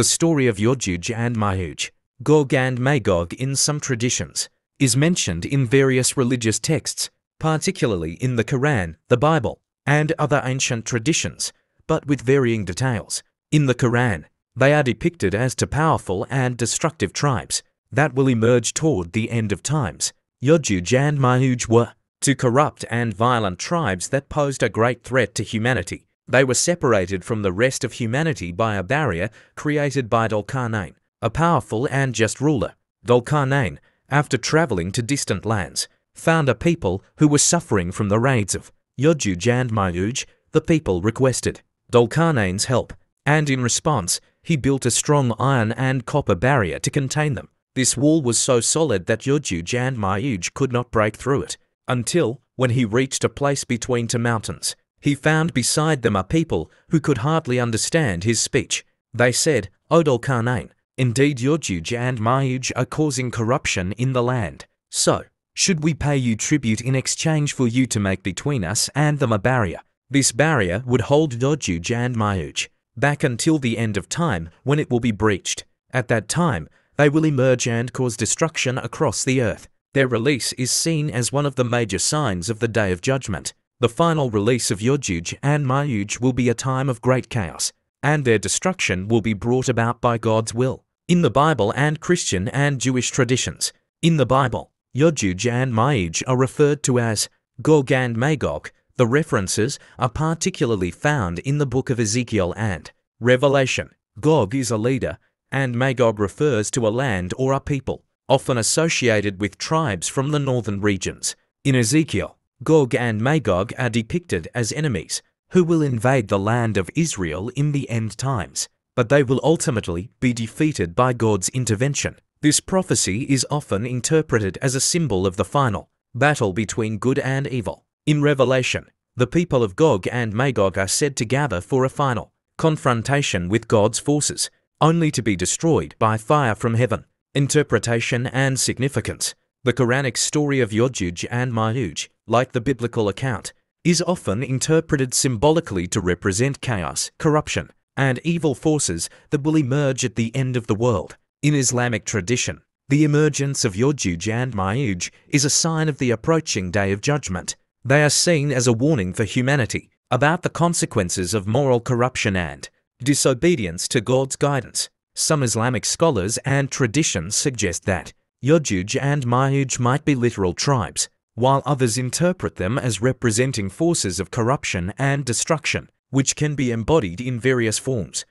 The story of Yajuj and Majuj, Gog and Magog in some traditions, is mentioned in various religious texts, particularly in the Quran, the Bible, and other ancient traditions, but with varying details. In the Quran, they are depicted as two powerful and destructive tribes that will emerge toward the end of times. Yajuj and Majuj were two corrupt and violent tribes that posed a great threat to humanity. They were separated from the rest of humanity by a barrier created by Dhul-Qarnayn, a powerful and just ruler. Dhul-Qarnayn, after traveling to distant lands, found a people who were suffering from the raids of Yajuj and Majuj. The people requested Dhul-Qarnayn's help, and in response, he built a strong iron and copper barrier to contain them. This wall was so solid that Yajuj and Majuj could not break through it, until, when he reached a place between two mountains, he found beside them a people who could hardly understand his speech. They said, "O Dhul-Qarnayn, indeed Yajuj and Majuj are causing corruption in the land. So, should we pay you tribute in exchange for you to make between us and them a barrier? This barrier would hold Yajuj and Majuj back until the end of time, when it will be breached. At that time, they will emerge and cause destruction across the earth. Their release is seen as one of the major signs of the Day of Judgment. The final release of Yajuj and Majuj will be a time of great chaos, and their destruction will be brought about by God's will." In the Bible and Christian and Jewish traditions, in the Bible, Yajuj and Majuj are referred to as Gog and Magog. The references are particularly found in the book of Ezekiel and Revelation. Gog is a leader, and Magog refers to a land or a people, often associated with tribes from the northern regions. In Ezekiel, Gog and Magog are depicted as enemies who will invade the land of Israel in the end times, but they will ultimately be defeated by God's intervention. This prophecy is often interpreted as a symbol of the final battle between good and evil. In Revelation, the people of Gog and Magog are said to gather for a final confrontation with God's forces, only to be destroyed by fire from heaven. Interpretation and significance. The Quranic story of Yajuj and Majuj, like the biblical account, is often interpreted symbolically to represent chaos, corruption, and evil forces that will emerge at the end of the world. In Islamic tradition, the emergence of Yajuj and Majuj is a sign of the approaching Day of Judgment. They are seen as a warning for humanity about the consequences of moral corruption and disobedience to God's guidance. Some Islamic scholars and traditions suggest that Yajuj and Majuj might be literal tribes, while others interpret them as representing forces of corruption and destruction, which can be embodied in various forms.